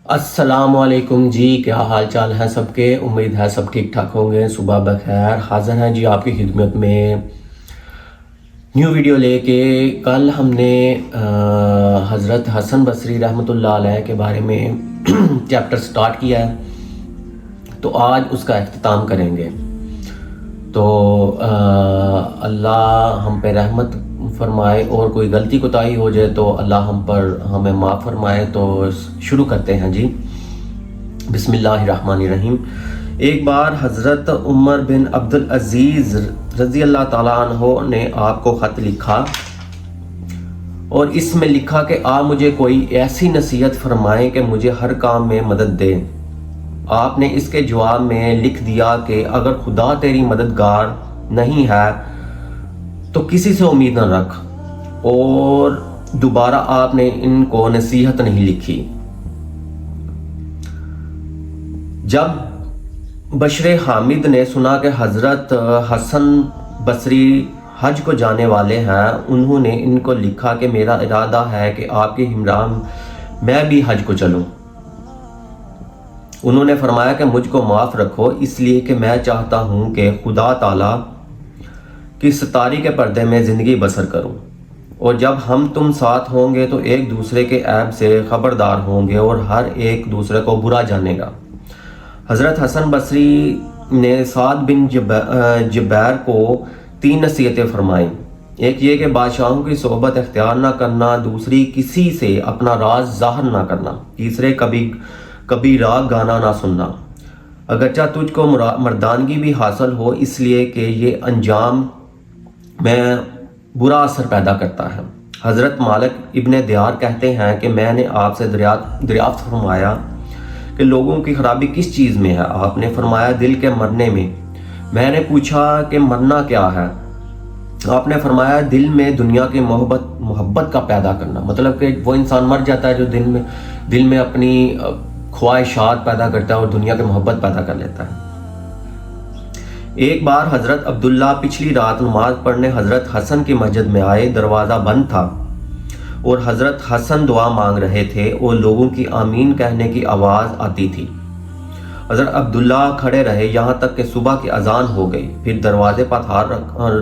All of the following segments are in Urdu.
السلام علیکم جی، کیا حال چال ہیں سب کے؟ امید ہے سب ٹھیک ٹھاک ہوں گے۔ صبح بخیر، حاضر ہیں جی آپ کی خدمت میں نیو ویڈیو لے کے۔ کل ہم نے حضرت حسن بصری رحمۃ اللہ علیہ کے بارے میں چیپٹر سٹارٹ کیا ہے، تو آج اس کا اختتام کریں گے۔ تو اللہ ہم پہ رحمت فرمائے، اور کوئی غلطی کوتاہی ہو جائے تو اللہ ہمیں معاف فرمائے۔ تو شروع کرتے ہیں جی، بسم اللہ الرحمن الرحیم۔ ایک بار حضرت عمر بن عبدالعزیز رضی اللہ تعالیٰ عنہ نے آپ کو خط لکھا اور اس میں لکھا کہ آپ مجھے کوئی ایسی نصیحت فرمائیں کہ مجھے ہر کام میں مدد دے۔ آپ نے اس کے جواب میں لکھ دیا کہ اگر خدا تیری مددگار نہیں ہے تو کسی سے امید نہ رکھ، اور دوبارہ آپ نے ان کو نصیحت نہیں لکھی۔ جب بشر حامد نے سنا کہ حضرت حسن بصری حج کو جانے والے ہیں، انہوں نے ان کو لکھا کہ میرا ارادہ ہے کہ آپ کے ہمراہ میں بھی حج کو چلوں۔ انہوں نے فرمایا کہ مجھ کو معاف رکھو، اس لیے کہ میں چاہتا ہوں کہ خدا تعالیٰ کی ستاری کے پردے میں زندگی بسر کروں، اور جب ہم تم ساتھ ہوں گے تو ایک دوسرے کے عیب سے خبردار ہوں گے اور ہر ایک دوسرے کو برا جانے گا۔ حضرت حسن بصری نے سعد بن جبیر کو 3 نصیحتیں فرمائیں۔ ایک یہ کہ بادشاہوں کی صحبت اختیار نہ کرنا، دوسری کسی سے اپنا راز ظاہر نہ کرنا، تیسرے کبھی راگ گانا نہ سننا، اگرچہ تجھ کو مردانگی بھی حاصل ہو، اس لیے کہ یہ انجام میں برا اثر پیدا کرتا ہے۔ حضرت مالک ابن دیار کہتے ہیں کہ میں نے آپ سے دریافت فرمایا کہ لوگوں کی خرابی کس چیز میں ہے؟ آپ نے فرمایا دل کے مرنے میں۔ میں نے پوچھا کہ مرنا کیا ہے؟ آپ نے فرمایا دل میں دنیا کی محبت کا پیدا کرنا، مطلب کہ وہ انسان مر جاتا ہے جو دل میں اپنی خواہشات پیدا کرتا ہے اور دنیا کی محبت پیدا کر لیتا ہے۔ ایک بار حضرت عبداللہ پچھلی رات نماز پڑھنے حضرت حسن کی مسجد میں آئے، دروازہ بند تھا اور حضرت حسن دعا مانگ رہے تھے اور لوگوں کی آمین کہنے کی آواز آتی تھی۔ حضرت عبداللہ کھڑے رہے یہاں تک کہ صبح کی اذان ہو گئی، پھر دروازے پر ہاتھ رکھا اور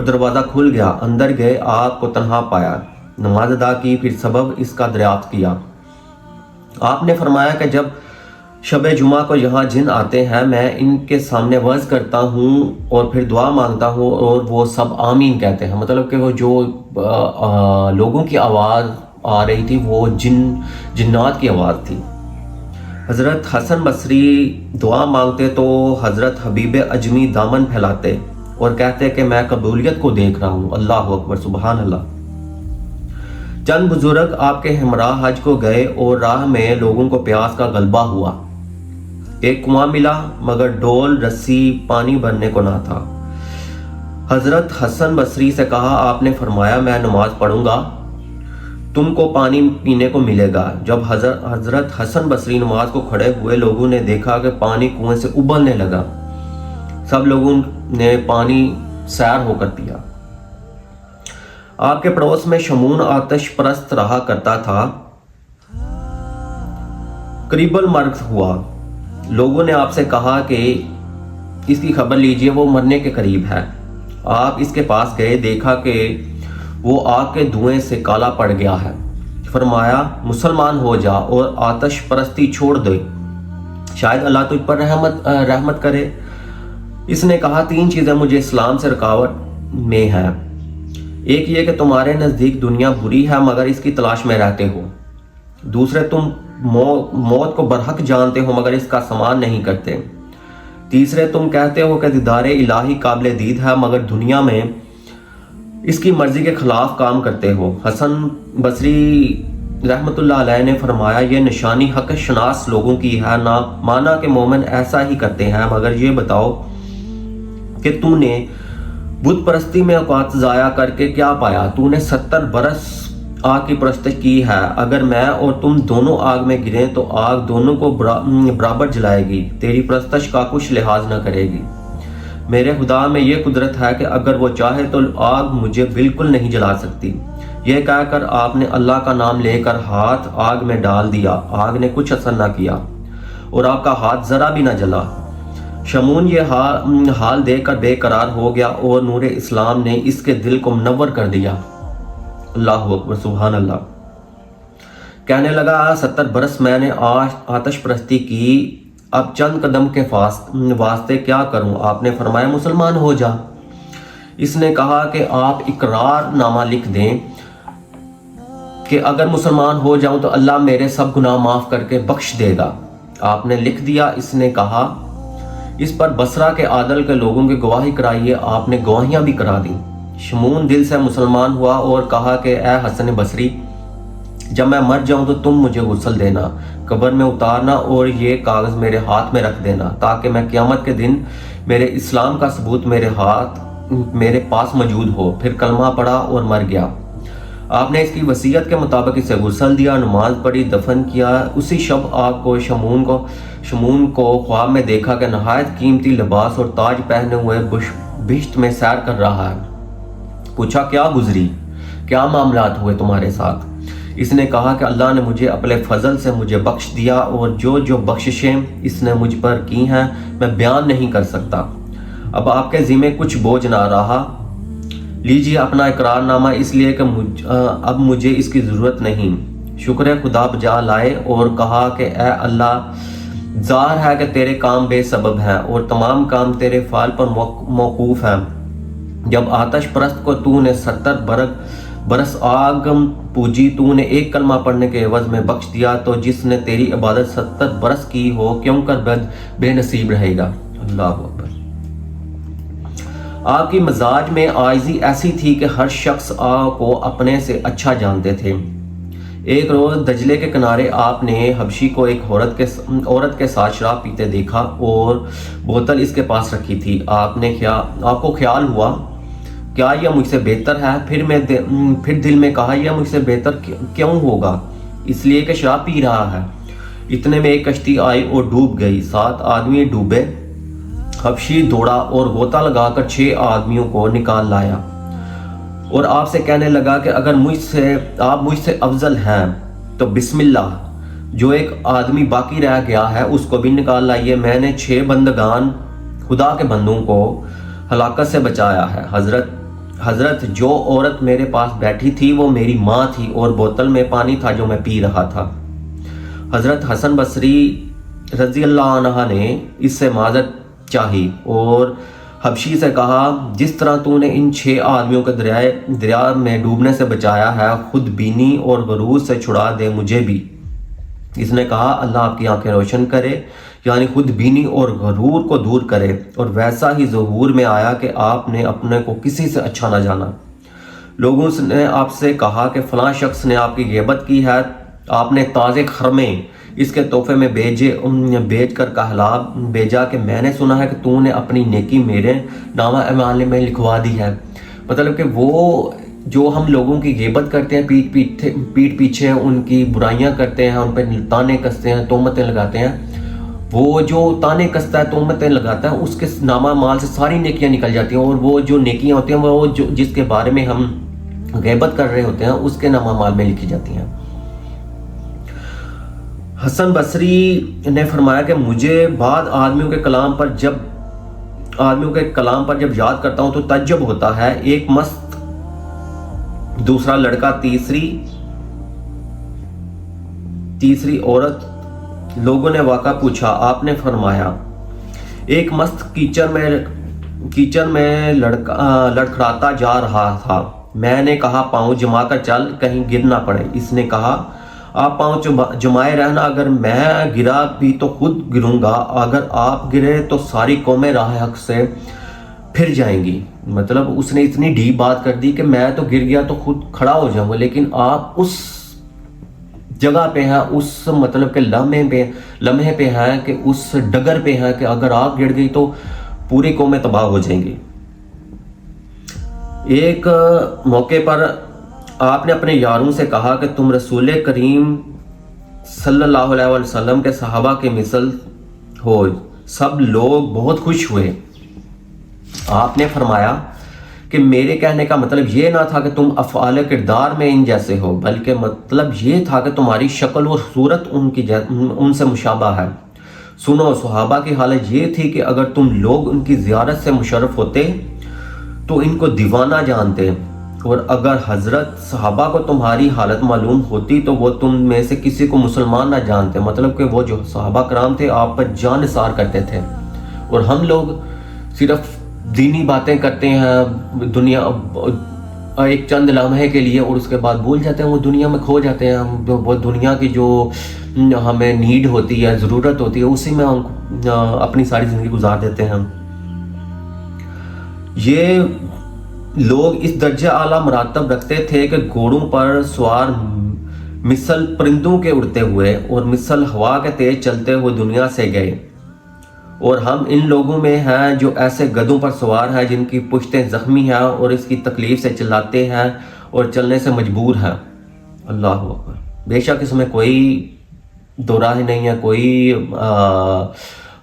دروازہ کھل گیا۔ اندر گئے، آپ کو تنہا پایا، نماز ادا کی، پھر سبب اس کا دریافت کیا۔ آپ نے فرمایا کہ جب شب جمعہ کو یہاں جن آتے ہیں، میں ان کے سامنے وعظ کرتا ہوں اور پھر دعا مانگتا ہوں اور وہ سب آمین کہتے ہیں، مطلب کہ وہ جو لوگوں کی آواز آ رہی تھی وہ جنات کی آواز تھی۔ حضرت حسن بصری دعا مانگتے تو حضرت حبیب اجمی دامن پھیلاتے اور کہتے کہ میں قبولیت کو دیکھ رہا ہوں۔ اللہ اکبر، سبحان اللہ۔ چند بزرگ آپ کے ہمراہ حج کو گئے اور راہ میں لوگوں کو پیاس کا غلبہ ہوا۔ ایک کنواں ملا مگر ڈول رسی پانی بھرنے کو نہ تھا۔ حضرت حسن بصری سے کہا، آپ نے فرمایا میں نماز پڑھوں گا، تم کو پانی پینے کو ملے گا۔ جب حضرت حسن بصری نماز کو کھڑے ہوئے، لوگوں نے دیکھا کہ پانی کنویں سے ابلنے لگا۔ سب لوگوں نے پانی سیر ہو کر پیا۔ آپ کے پڑوس میں شمون آتش پرست رہا کرتا تھا، قریب المرگ ہوا۔ لوگوں نے آپ سے کہا کہ اس کی خبر لیجئے، وہ مرنے کے قریب ہے۔ آپ اس کے پاس گئے، دیکھا کہ وہ آگ کے دھوئیں سے کالا پڑ گیا ہے۔ فرمایا مسلمان ہو جا اور آتش پرستی چھوڑ دے، شاید اللہ تجھ پر رحمت کرے۔ اس نے کہا 3 چیزیں مجھے اسلام سے رکاوٹ میں ہیں۔ ایک یہ کہ تمہارے نزدیک دنیا بری ہے مگر اس کی تلاش میں رہتے ہو۔ دوسرے، تم موت کو برحق جانتے ہو مگر اس کا سامان نہیں کرتے۔ تیسرے، تم کہتے ہو کہ دیدار الہی قابل دید ہے مگر دنیا میں اس کی مرضی کے خلاف کام کرتے ہو۔ حسن بصری رحمۃ اللہ علیہ نے فرمایا یہ نشانی حق شناس لوگوں کی ہے، نہ مانا کہ مومن ایسا ہی کرتے ہیں، مگر یہ بتاؤ کہ تو نے بت پرستی میں اوقات ضائع کر کے کیا پایا؟ تو نے 70 برس آگ کی پرستش کی ہے، اگر میں اور تم دونوں آگ میں گریں تو آگ دونوں کو برابر جلائے گی، تیری پرستش کا کچھ لحاظ نہ کرے گی۔ میرے خدا میں یہ قدرت ہے کہ اگر وہ چاہے تو آگ مجھے بالکل نہیں جلا سکتی۔ یہ کہہ کر آپ نے اللہ کا نام لے کر ہاتھ آگ میں ڈال دیا، آگ نے کچھ اثر نہ کیا اور آپ کا ہاتھ ذرا بھی نہ جلا۔ شمعون یہ حال دیکھ کر بے قرار ہو گیا اور نور اسلام نے اس کے دل کو منور کر دیا۔ اللہ اکبر، سبحان اللہ۔ کہنے لگا 70 برس میں نے آتش پرستی کی، اب چند قدم کے واسطے کیا کروں؟ آپ نے فرمایا مسلمان ہو جا۔ اس نے کہا کہ آپ اقرار نامہ لکھ دیں کہ اگر مسلمان ہو جاؤں تو اللہ میرے سب گناہ معاف کر کے بخش دے گا۔ آپ نے لکھ دیا۔ اس نے کہا اس پر بصرہ کے عادل کے لوگوں کی گواہی کرائیے۔ آپ نے گواہیاں بھی کرا دیں۔ شمعون دل سے مسلمان ہوا اور کہا کہ اے حسن بصری، جب میں مر جاؤں تو تم مجھے غسل دینا، قبر میں اتارنا اور یہ کاغذ میرے ہاتھ میں رکھ دینا تاکہ میں قیامت کے دن میرے اسلام کا ثبوت میرے پاس موجود ہو۔ پھر کلمہ پڑھا اور مر گیا۔ آپ نے اس کی وصیت کے مطابق اسے غسل دیا، نماز پڑھی، دفن کیا۔ اسی شب آپ کو شمعون کو خواب میں دیکھا کہ نہایت قیمتی لباس اور تاج پہنے ہوئے بہشت میں سیر کر رہا ہے۔ پوچھا کیا گزری، کیا معاملات ہوئے تمہارے ساتھ؟ اس نے کہا کہ اللہ نے مجھے اپنے فضل سے مجھے بخش دیا اور جو بخششیں اس نے مجھ پر کی ہیں میں بیان نہیں کر سکتا۔ اب آپ کے ذمہ کچھ بوجھ نہ رہا، لیجیے اپنا اقرار نامہ، اس لیے کہ اب مجھے اس کی ضرورت نہیں۔ شکر خدا بجا لائے اور کہا کہ اے اللہ، ظاہر ہے کہ تیرے کام بے سبب ہیں اور تمام کام تیرے فعل پر موقوف ہیں۔ جب آتش پرست کو تو نے 70 برس آگ پوجی، تو نے ایک کلمہ پڑھنے کے عوض میں بخش دیا، تو جس نے تیری عبادت 70 برس کی ہو کیوں کر بے نصیب رہے گا۔ اللہ اکبر۔ آپ کی مزاج میں عاجزی ایسی تھی کہ ہر شخص آپ کو اپنے سے اچھا جانتے تھے۔ ایک روز دجلے کے کنارے آپ نے حبشی کو ایک عورت کے ساتھ شراب پیتے دیکھا اور بوتل اس کے پاس رکھی تھی۔ آپ کو خیال ہوا کیا یہ مجھ سے بہتر ہے؟ پھر دل میں کہا یہ مجھ سے بہتر کیوں ہوگا؟ اس لیے کہ شراب پی رہا ہے۔ اتنے میں ایک کشتی آئی اور ڈوب گئی، 7 آدمی ڈوبے۔ حبشی دوڑا اور غوطہ لگا کر 6 آدمیوں کو نکال لایا اور آپ سے کہنے لگا کہ اگر آپ مجھ سے افضل ہیں تو بسم اللہ، جو ایک آدمی باقی رہ گیا ہے اس کو بھی نکال لائیے۔ میں نے 6 بندگان خدا کے بندوں کو ہلاکت سے بچایا ہے۔ حضرت جو عورت میرے پاس بیٹھی تھی وہ میری ماں تھی اور بوتل میں پانی تھا جو میں پی رہا تھا۔ حضرت حسن بصری رضی اللہ عنہ نے اس سے معذرت چاہی اور حبشی سے کہا جس طرح تو نے ان 6 آدمیوں کو دریا میں ڈوبنے سے بچایا ہے، خود بینی اور غرور سے چھڑا دے مجھے بھی۔ اس نے کہا اللہ آپ کی آنکھیں روشن کرے، یعنی خود بینی اور غرور کو دور کرے، اور ویسا ہی ظہور میں آیا کہ آپ نے اپنے کو کسی سے اچھا نہ جانا۔ لوگوں نے آپ سے کہا کہ فلاں شخص نے آپ کی غیبت کی ہے، آپ نے تازے خرمے اس کے تحفے میں بیچ کر کہلا بھیجا کہ میں نے سنا ہے کہ تو نے اپنی نیکی میرے نامہ اعمال میں لکھوا دی ہے۔ مطلب کہ وہ جو ہم لوگوں کی غیبت کرتے ہیں، پیٹ پیچھے ان کی برائیاں کرتے ہیں، ان پہ تانے کستے ہیں، تہمتیں لگاتے ہیں، وہ جو تانے کستا ہے، تہمتیں لگاتا ہے، اس کے نامہ مال سے ساری نیکیاں نکل جاتی ہیں، اور وہ جو نیکیاں ہوتی ہیں وہ جس کے بارے میں ہم غیبت کر رہے ہوتے ہیں اس کے نامہ مال میں لکھی جاتی ہیں۔ حسن بصری نے فرمایا کہ مجھے بعد آدمیوں کے کلام پر جب یاد کرتا ہوں تو تعجب ہوتا ہے۔ ایک مست، دوسرا لڑکا، تیسری عورت۔ لوگوں نے واقعہ پوچھا، آپ نے فرمایا ایک مست کیچڑ میں لڑکھڑاتا جا رہا تھا۔ میں نے کہا پاؤں جما کر چل، کہیں گر نہ پڑے۔ اس نے کہا آپ پاؤں جمائے رہنا، اگر میں گرا بھی تو خود گروں گا، اگر آپ گرے تو ساری قومیں راہ حق سے پھر جائیں گی۔ مطلب اس نے اتنی ڈیپ بات کر دی کہ میں تو گر گیا تو خود کھڑا ہو جاؤں گا، لیکن آپ اس جگہ پہ ہیں، اس مطلب کہ لمحے پہ ہیں، کہ اس ڈگر پہ ہیں کہ اگر آپ گر گئی تو پوری قومیں تباہ ہو جائیں گی۔ ایک موقع پر آپ نے اپنے یاروں سے کہا کہ تم رسول کریم صلی اللہ علیہ وسلم کے صحابہ کے مثل ہو۔ سب لوگ بہت خوش ہوئے۔ آپ نے فرمایا کہ میرے کہنے کا مطلب یہ نہ تھا کہ تم افعال کردار میں ان جیسے ہو، بلکہ مطلب یہ تھا کہ تمہاری شکل و صورت ان سے مشابہ ہے۔ سنو، صحابہ کی حالت یہ تھی کہ اگر تم لوگ ان کی زیارت سے مشرف ہوتے تو ان کو دیوانہ جانتے، اور اگر حضرت صحابہ کو تمہاری حالت معلوم ہوتی تو وہ تم میں سے کسی کو مسلمان نہ جانتے۔ مطلب کہ وہ جو صحابہ کرام تھے آپ پر جان نثار کرتے تھے، اور ہم لوگ صرف دینی باتیں کرتے ہیں دنیا ایک چند لمحے کے لیے، اور اس کے بعد بھول جاتے ہیں، وہ دنیا میں کھو جاتے ہیں۔ ہم وہ دنیا کی جو ہمیں نیڈ ہوتی ہے، ضرورت ہوتی ہے، اسی میں ہم اپنی ساری زندگی گزار دیتے ہیں۔ یہ لوگ اس درجہ اعلیٰ مراتب رکھتے تھے کہ گھوڑوں پر سوار مثل پرندوں کے اڑتے ہوئے اور مثل ہوا کے تیز چلتے ہوئے دنیا سے گئے، اور ہم ان لوگوں میں ہیں جو ایسے گدھوں پر سوار ہیں جن کی پشتیں زخمی ہیں اور اس کی تکلیف سے چلاتے ہیں اور چلنے سے مجبور ہیں۔ اللہ اکبر۔ بے شک اس میں کوئی دو راہ نہیں ہے، کوئی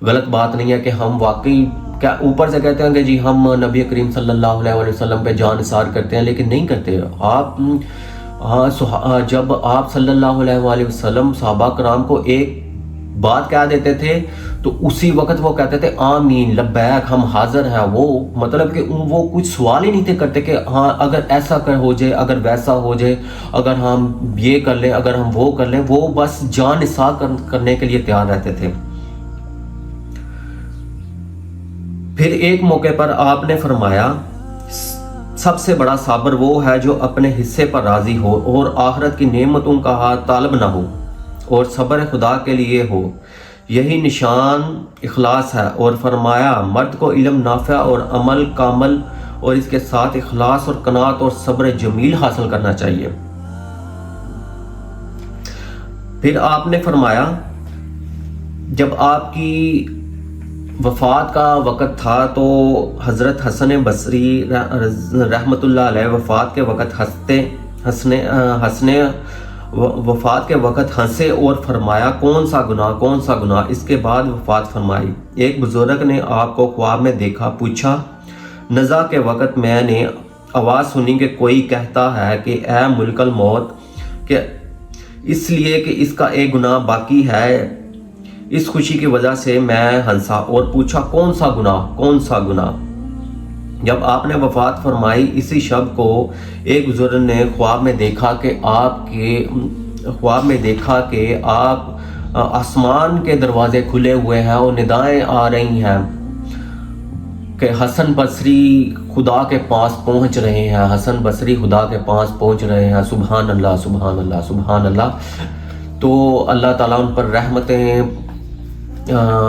غلط بات نہیں ہے کہ ہم واقعی کیا اوپر سے کہتے ہیں کہ جی ہم نبی کریم صلی اللہ علیہ وسلم پہ جان نثار کرتے ہیں، لیکن نہیں کرتے۔ جب آپ صلی اللہ علیہ وسلم صحابہ کرام کو ایک بات کہہ دیتے تھے تو اسی وقت وہ کہتے تھے آمین لبیک، ہم حاضر ہیں۔ وہ مطلب کہ وہ کچھ سوال ہی نہیں تھے کرتے کہ ہاں اگر ایسا ہو جائے، اگر ویسا ہو جائے، اگر ہم یہ کر لیں، اگر ہم وہ کر لیں، وہ بس جان نثار کرنے کے لیے تیار رہتے تھے۔ پھر ایک موقع پر آپ نے فرمایا سب سے بڑا صابر وہ ہے جو اپنے حصے پر راضی ہو اور آخرت کی نعمتوں کا طالب نہ ہو اور صبر خدا کے لیے ہو، یہی نشان اخلاص ہے۔ اور فرمایا مرد کو علم نافع اور عمل کامل اور اس کے ساتھ اخلاص اور قناعت اور صبر جمیل حاصل کرنا چاہیے۔ پھر آپ نے فرمایا جب آپ کی وفات کا وقت تھا تو حضرت حسن بصری رحمۃ اللہ علیہ وفات کے وقت ہنسے اور فرمایا کون سا گناہ۔ اس کے بعد وفات فرمائی۔ ایک بزرگ نے آپ کو خواب میں دیکھا، پوچھا نزا کے وقت میں نے آواز سنی کہ کوئی کہتا ہے کہ اے ملک الموت، کہ اس لیے کہ اس کا ایک گناہ باقی ہے۔ اس خوشی کی وجہ سے میں ہنسا اور پوچھا کون سا گناہ۔ جب آپ نے وفات فرمائی اسی شب کو ایک بزرگ نے خواب میں دیکھا کہ آپ آسمان کے دروازے کھلے ہوئے ہیں اور ندائیں آ رہی ہیں کہ حسن بصری خدا کے پاس پہنچ رہے ہیں، حسن بصری خدا کے پاس پہنچ رہے ہیں۔ سبحان اللہ سبحان اللہ سبحان اللہ۔ تو اللہ تعالیٰ ان پر رحمتیں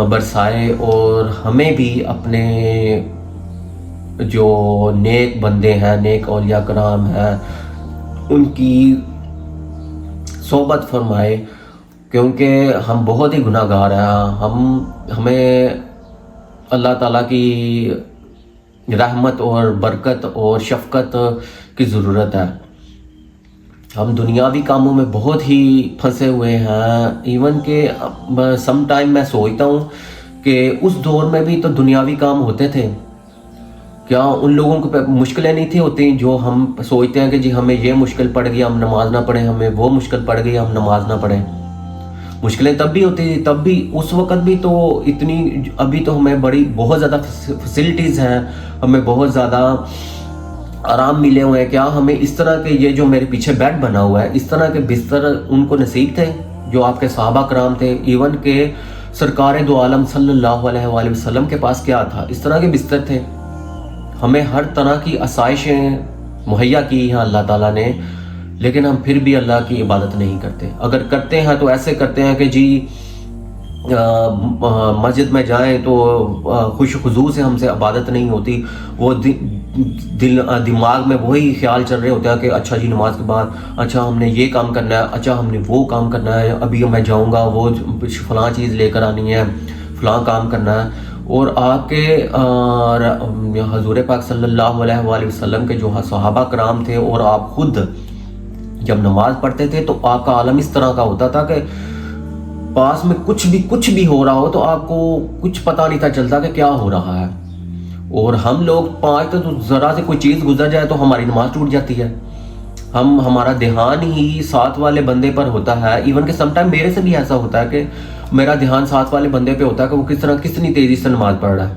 برسائے اور ہمیں بھی اپنے جو نیک بندے ہیں، نیک اولیاء کرام ہیں، ان کی صحبت فرمائے، کیونکہ ہم بہت ہی گناہ گار ہیں۔ ہمیں اللہ تعالیٰ کی رحمت اور برکت اور شفقت کی ضرورت ہے۔ ہم دنیاوی کاموں میں بہت ہی پھنسے ہوئے ہیں، ایون کہ سم ٹائم میں سوچتا ہوں کہ اس دور میں بھی تو دنیاوی کام ہوتے تھے، کیا ان لوگوں کو مشکلیں نہیں تھی ہوتی جو ہم سوچتے ہیں کہ جی ہمیں یہ مشکل پڑ گئی ہم نماز نہ پڑھیں، ہمیں وہ مشکل پڑ گئی ہم نماز نہ پڑھیں۔ مشکلیں تب بھی ہوتی تھی، تب بھی اس وقت بھی تو اتنی، ابھی تو ہمیں بہت زیادہ فیسلٹیز ہیں، ہمیں بہت زیادہ آرام ملے ہوئے ہیں۔ کیا ہمیں اس طرح کے یہ جو میرے پیچھے بیڈ بنا ہوا ہے، اس طرح کے بستر ان کو نصیب تھے جو آپ کے صحابہ کرام تھے؟ ایون کہ سرکار دو عالم صلی اللہ علیہ وآلہ وسلم کے پاس کیا تھا؟ اس طرح کے بستر تھے۔ ہمیں ہر طرح کی آسائشیں مہیا کی ہیں اللہ تعالیٰ نے، لیکن ہم پھر بھی اللہ کی عبادت نہیں کرتے۔ اگر کرتے ہیں تو ایسے کرتے ہیں کہ جی مسجد میں جائیں تو خوش خضوع سے ہم سے عبادت نہیں ہوتی، وہ دماغ میں وہی خیال چل رہے ہوتے ہیں کہ اچھا جی نماز کے بعد اچھا ہم نے یہ کام کرنا ہے، اچھا ہم نے وہ کام کرنا ہے، ابھی میں جاؤں گا وہ فلاں چیز لے کر آنی ہے، فلاں کام کرنا ہے۔ اور آپ کے حضور پاک صلی اللہ علیہ وآلہ وسلم کے جو صحابہ کرام تھے اور آپ خود جب نماز پڑھتے تھے تو آپ کا عالم اس طرح کا ہوتا تھا کہ پاس میں کچھ بھی ہو رہا ہو تو آپ کو کچھ پتہ نہیں تھا چلتا کہ کیا ہو رہا ہے۔ اور ہم لوگ 5 تو ذرا سے کوئی چیز گزر جائے تو ہماری نماز ٹوٹ جاتی ہے. ہمارا دھیان ہی ساتھ والے بندے پر ہوتا ہے. ایون کہ سم ٹائم میرے سے بھی ایسا ہوتا ہے کہ میرا دھیان ساتھ والے بندے پہ ہوتا ہے کہ وہ کتنی تیزی سے نماز پڑھ رہا ہے.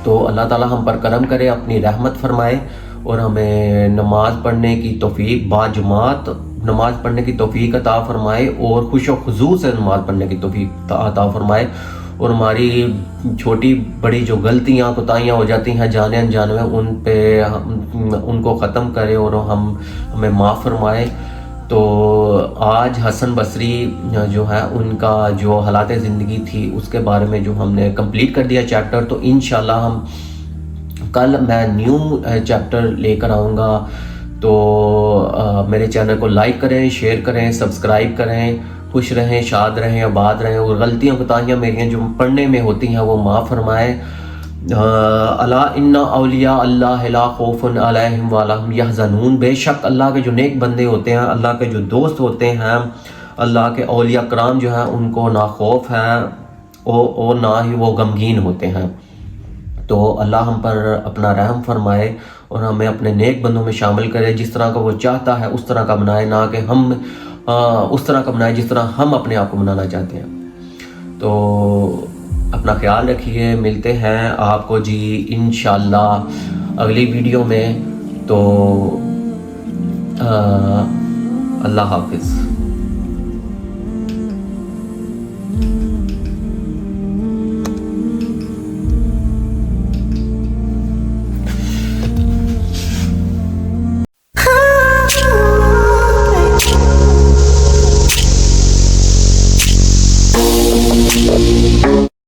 تو اللہ تعالیٰ ہم پر کرم کرے، اپنی رحمت فرمائے اور ہمیں نماز پڑھنے کی توفیق، باجماعت نماز پڑھنے کی توفیق عطا فرمائے اور خوش و خضوع سے نماز پڑھنے کی توفیق عطا فرمائے. اور ہماری چھوٹی بڑی جو غلطیاں کوتاہیاں ہو جاتی ہیں جانے انجانے میں، ان پہ ان کو ختم کرے اور ہمیں معاف فرمائے. تو آج حسن بصری جو ہے ان کا جو حالات زندگی تھی اس کے بارے میں جو ہم نے کمپلیٹ کر دیا چیپٹر. تو انشاءاللہ ہم کل میں نیو چیپٹر لے کر آؤں گا. تو میرے چینل کو لائک کریں، شیئر کریں، سبسکرائب کریں. خوش رہیں، شاد رہیں، آباد رہیں، اور غلطیاں کوتاہیاں میریاں جو پڑھنے میں ہوتی ہیں وہ معاف فرمائے. الا ان اولیاء اللہ لا خوف علیہم ولا هم یحزنون. بے شک اللہ کے جو نیک بندے ہوتے ہیں، اللہ کے جو دوست ہوتے ہیں، اللہ کے اولیاء کرام جو ہیں ان کو نہ خوف ہے اور نہ ہی وہ غمگین ہوتے ہیں. تو اللہ ہم پر اپنا رحم فرمائے اور ہمیں اپنے نیک بندوں میں شامل کرے. جس طرح کا وہ چاہتا ہے اس طرح کا بنائے، نہ کہ ہم اس طرح کا بنائے جس طرح ہم اپنے آپ کو بنانا چاہتے ہیں. تو اپنا خیال رکھیے، ملتے ہیں آپ کو جی انشاءاللہ اگلی ویڈیو میں. تو اللہ حافظ.